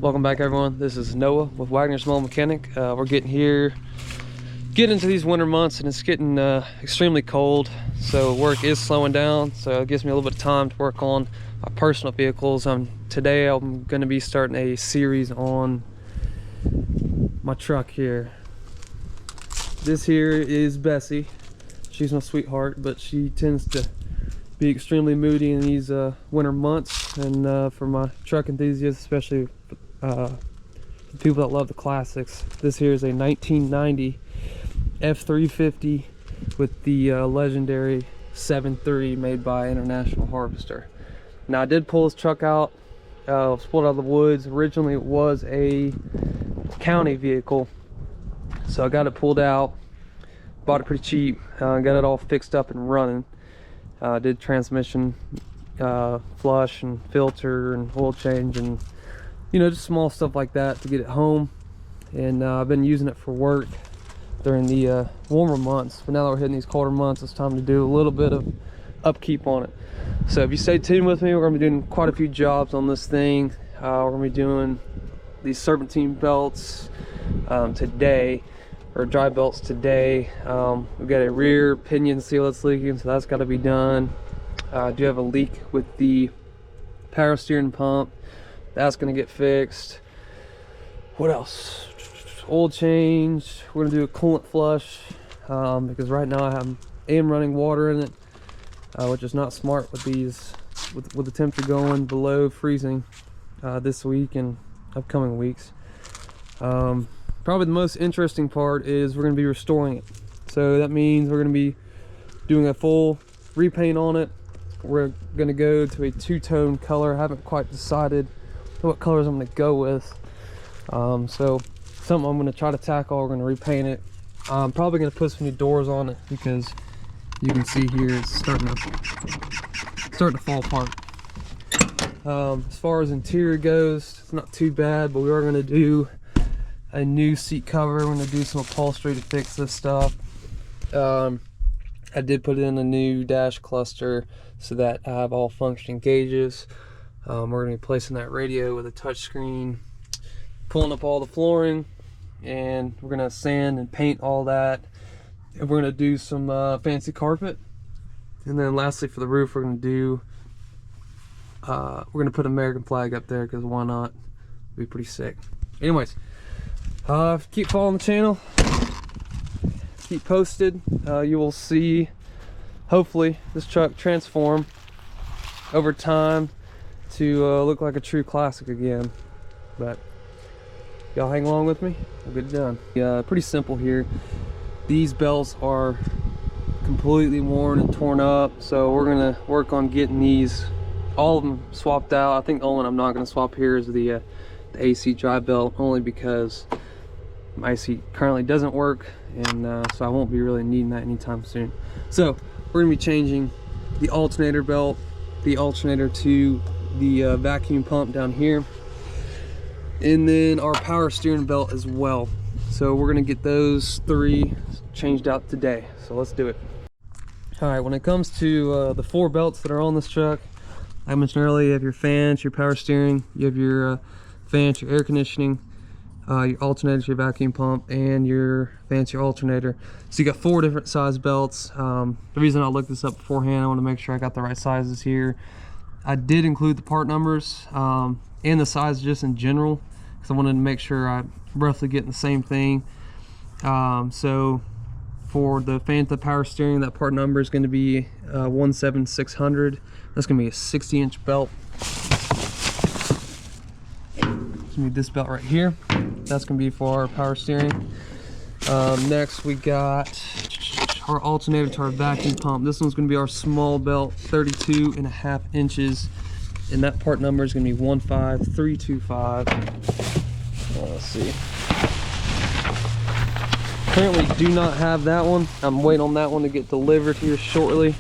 Welcome back, everyone. This is Noah with Wagner Small Mechanic. We're getting into these winter months, and it's getting extremely cold, so work is slowing down, so it gives me a little bit of time to work on my personal vehicles. Today I'm going to be starting a series on my truck here. This here is Bessie. She's my sweetheart, but she tends to be extremely moody in these winter months, and for my truck enthusiasts, especially the people that love the classics, this here is a 1990 F350 with the legendary 7.3 made by International Harvester. Now, I did pull this truck out, it was pulled out of the woods. Originally it was a county vehicle, so I got it pulled out, bought it pretty cheap, got it all fixed up and running. Did transmission flush and filter and oil change, and just small stuff like that to get it home. And I've been using it for work during the warmer months, but now that we're hitting these colder months, it's time to do a little bit of upkeep on it. So if you stay tuned with me, we're going to be doing quite a few jobs on this thing. We're going to be doing these serpentine belts today, or dry belts today. We've got a rear pinion seal that's leaking, so that's got to be done. I do have a leak with the power steering pump. That's going to get fixed. What else? Oil change. We're going to do a coolant flush, because right now I am running water in it, which is not smart with these, with the temperature going below freezing this week and upcoming weeks. Probably the most interesting part is we're going to be restoring it. So that means we're going to be doing a full repaint on it. We're going to go to a two-tone color. I haven't quite decided what colors I'm going to go with. So something I'm going to try to tackle. We're going to repaint it. I'm probably going to put some new doors on it, because you can see here it's starting to fall apart. As far as interior goes, it's not too bad, but we are going to do a new seat cover. We're going to do some upholstery to fix this stuff. I did put in a new dash cluster so that I have all functioning gauges. We're going to be placing that radio with a touch screen, pulling up all the flooring, and we're going to sand and paint all that. And we're going to do some fancy carpet. And then lastly, for the roof, we're going to do we're going to put an American flag up there, because why not? It'd be pretty sick. Anyways, keep following the channel, keep posted. You will see, hopefully, this truck transform over time to look like a true classic again. But y'all hang along with me, we'll get it done. Pretty simple here. These belts are completely worn and torn up, so we're gonna work on getting these, all of them, swapped out. I think the only one I'm not gonna swap here is the AC dry belt, only because my AC currently doesn't work, and so I won't be really needing that anytime soon. So we're gonna be changing the alternator belt, the alternator to the vacuum pump down here, and then our power steering belt as well. So we're gonna get those three changed out today, so let's do it. All right, when it comes to the four belts that are on this truck, I mentioned earlier, you have your fans, your power steering, you have your fans, your air conditioning, your alternator, your vacuum pump, and your fans, your alternator. So you got four different size belts. The reason I looked this up beforehand, I want to make sure I got the right sizes here. I did include the part numbers and the size just in general, because I wanted to make sure I'm roughly getting the same thing. So for the Fanta power steering, that part number is going to be 17600. That's going to be a 60-inch belt. It's going to be this belt right here. That's going to be for our power steering. Next, we got our alternator to our vacuum pump. This one's going to be our small belt, 32.5 inches, and that part number is going to be 15325. Let's see. Currently do not have that one. I'm waiting on that one to get delivered here shortly.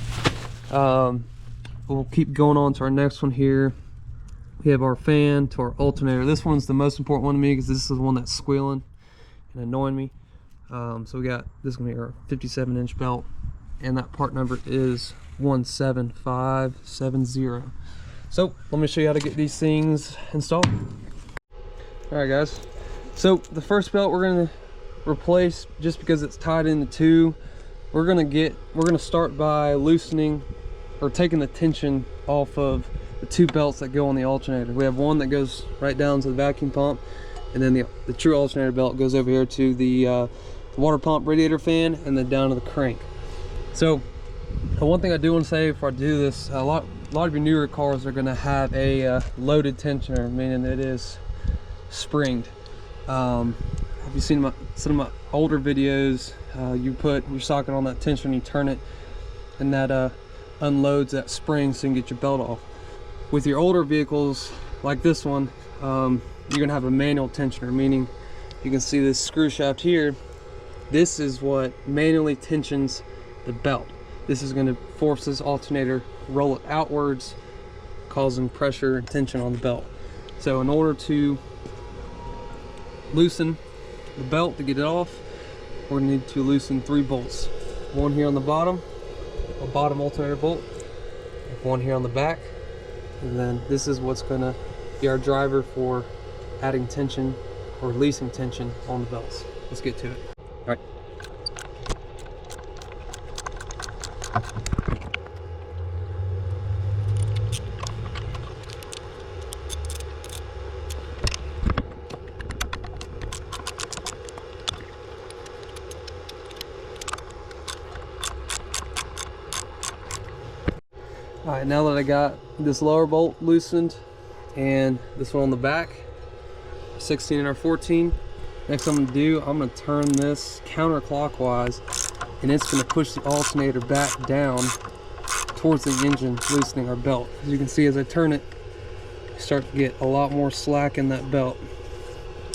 We'll keep going on to our next one here. We have our fan to our alternator. This one's the most important one to me, because this is the one that's squealing and annoying me. So we got, this is gonna be our 57-inch belt, and that part number is 17570. So let me show you how to get these things installed. All right, guys. So the first belt we're gonna replace, just because it's tied into two, we're gonna start by loosening or taking the tension off of the two belts that go on the alternator. We have one that goes right down to the vacuum pump, and then the true alternator belt goes over here to the water pump radiator fan, and then down to the crank. So one thing I do want to say before I do this, a lot of your newer cars are going to have a loaded tensioner, meaning it is springed. Have you seen some of my older videos? You put your socket on that tensioner, you turn it, and that unloads that spring so you can get your belt off. With your older vehicles like this one, you're going to have a manual tensioner, meaning you can see this screw shaft here. This is what manually tensions the belt. This is going to force this alternator, roll it outwards, causing pressure and tension on the belt. So in order to loosen the belt to get it off, we're going to need to loosen 3 bolts. One here on the bottom, a bottom alternator bolt, one here on the back, and then this is what's going to be our driver for adding tension or releasing tension on the belts. Let's get to it. All right. All right, now that I got this lower bolt loosened and this one on the back, 16 and our 14, next I'm gonna do, I'm gonna turn this counterclockwise, and it's gonna push the alternator back down towards the engine, loosening our belt. As you can see, as I turn it, you start to get a lot more slack in that belt.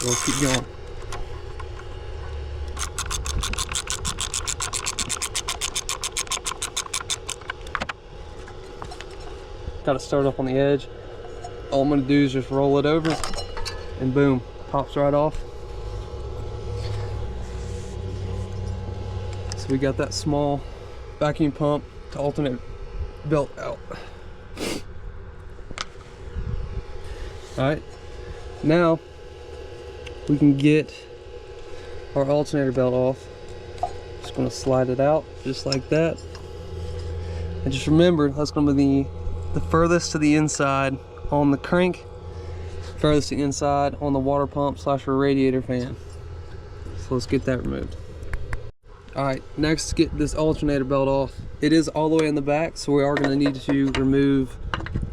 We'll keep going. Got to start up on the edge. All I'm going to do is just roll it over, and boom, pops right off. So we got that small vacuum pump to alternate belt out. Alright, now we can get our alternator belt off. Just going to slide it out just like that. And just remember, that's going to be the furthest to the inside on the crank, furthest to the inside on the water pump / radiator fan. So let's get that removed. Alright, next to get this alternator belt off, it is all the way in the back, so we are going to need to remove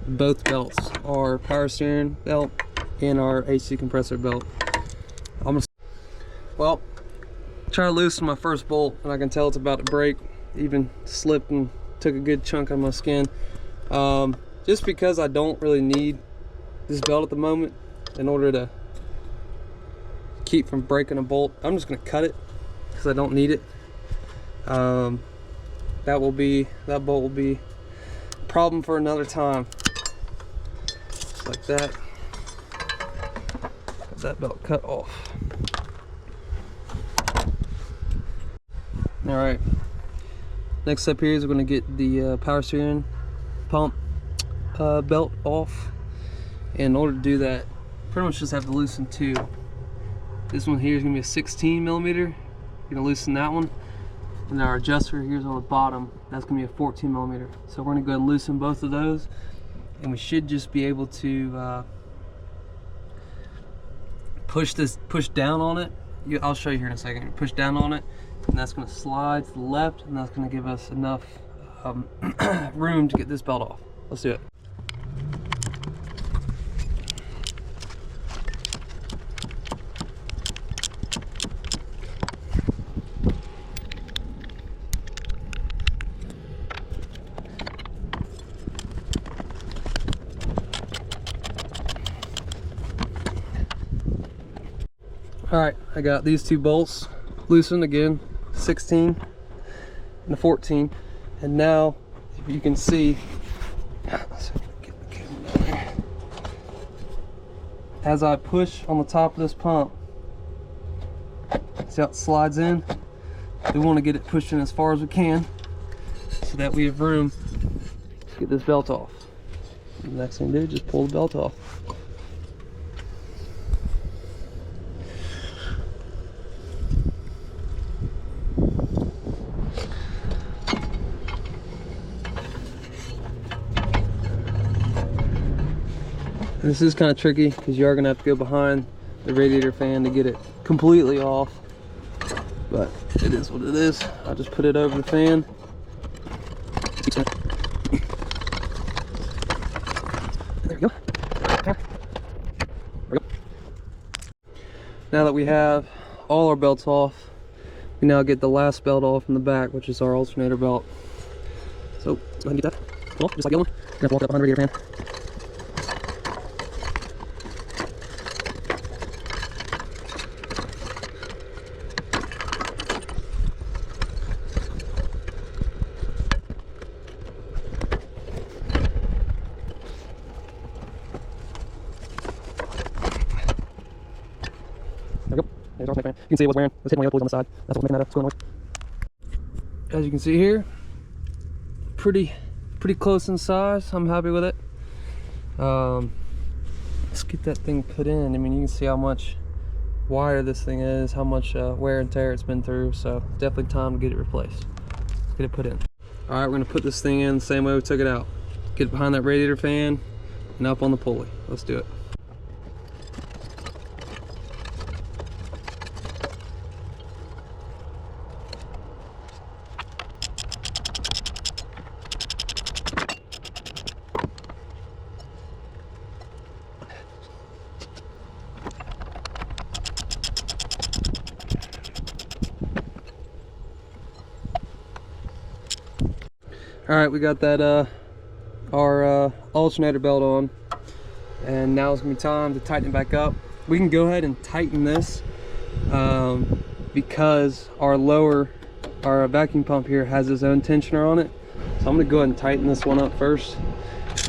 both belts, our power steering belt and our AC compressor belt. Well, try to loosen my first bolt, and I can tell it's about to break. Even slipped and took a good chunk of my skin. Just because I don't really need this belt at the moment, in order to keep from breaking a bolt, I'm just going to cut it because I don't need it. That bolt will be a problem for another time. Just like that. Got that belt cut off. All right. Next step here is we're going to get the power steering pump belt off. In order to do that, pretty much just have to loosen 2. This one here is going to be a 16 millimeter. You're going to loosen that one. And our adjuster here's on the bottom, that's going to be a 14 millimeter. So we're going to go ahead and loosen both of those, and we should just be able to push down on it. I'll show you here in a second. Push down on it, and that's going to slide to the left, and that's going to give us enough room to get this belt off. Let's do it. Alright, I got these 2 bolts loosened again, 16 and a 14, and now if you can see, as I push on the top of this pump, see how it slides in? We want to get it pushed in as far as we can so that we have room to get this belt off. The next thing to do is just pull the belt off. This is kind of tricky because you are going to have to go behind the radiator fan to get it completely off. But it is what it is. I'll just put it over the fan. There we go. There we go. Now that we have all our belts off, we now get the last belt off from the back, which is our alternator belt. So let's go ahead and get that off, just like the other one. We're gonna walk up behind the radiator fan. There we go. There's our alternator fan. You can see it was wearing, it was hitting my other pulleys on the side. That's what's making that squeal noise. As you can see here, pretty close in size. I'm happy with it. Let's get that thing put in. I mean, you can see how much wire this thing is, how much wear and tear it's been through. So definitely time to get it replaced. Let's get it put in. All right, we're gonna put this thing in the same way we took it out. Get it behind that radiator fan and up on the pulley. Let's do it. All right, we got that our alternator belt on, and now it's gonna be time to tighten it back up. We can go ahead and tighten this because our vacuum pump here has its own tensioner on it. So I'm gonna go ahead and tighten this one up first,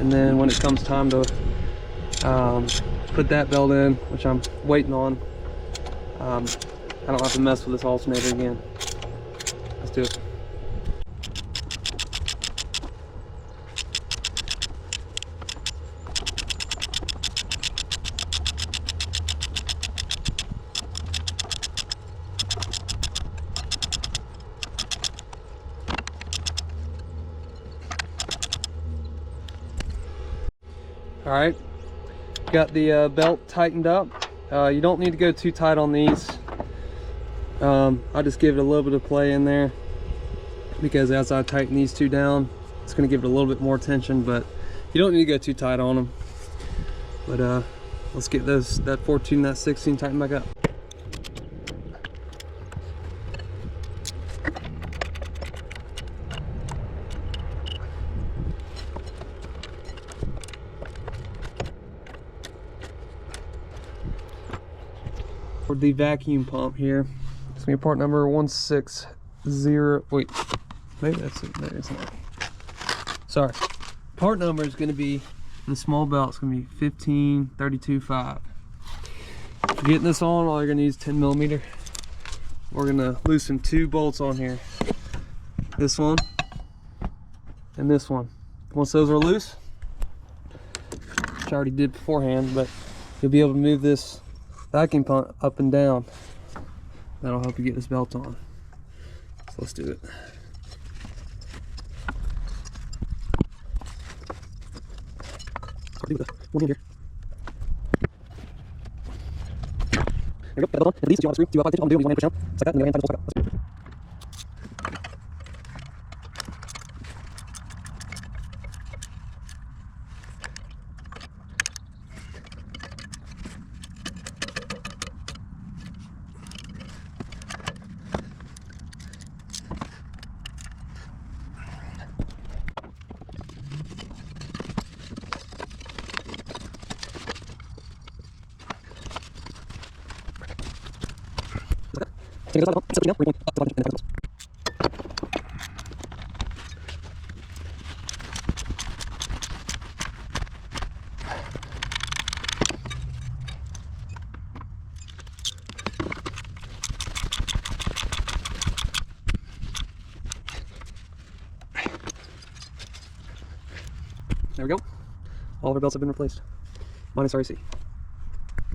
and then when it comes time to put that belt in, which I'm waiting on, I don't have to mess with this alternator again. Let's do it. All right, got the belt tightened up. You don't need to go too tight on these. I'll just give it a little bit of play in there because as I tighten these two down, it's going to give it a little bit more tension, but you don't need to go too tight on them. But let's get that 14 and that 16 tightened back up. For the vacuum pump here, it's gonna be part number 160. Wait, maybe that's it. There it's not. Sorry, part number is gonna be the small belt. It's gonna be 1532.5. Getting this on, all you're gonna need is 10 millimeter. We're gonna loosen two bolts on here. This one and this one. Once those are loose, which I already did beforehand, but you'll be able to move this vacuum pump up and down. That'll help you get this belt on. So let's do it. One here. There we go. Got the belt on. And these two on the screw. Do I'm doing 100%. It's like that, and the other hand tight the bolts back up. There we go. All of our belts have been replaced. Minus REC.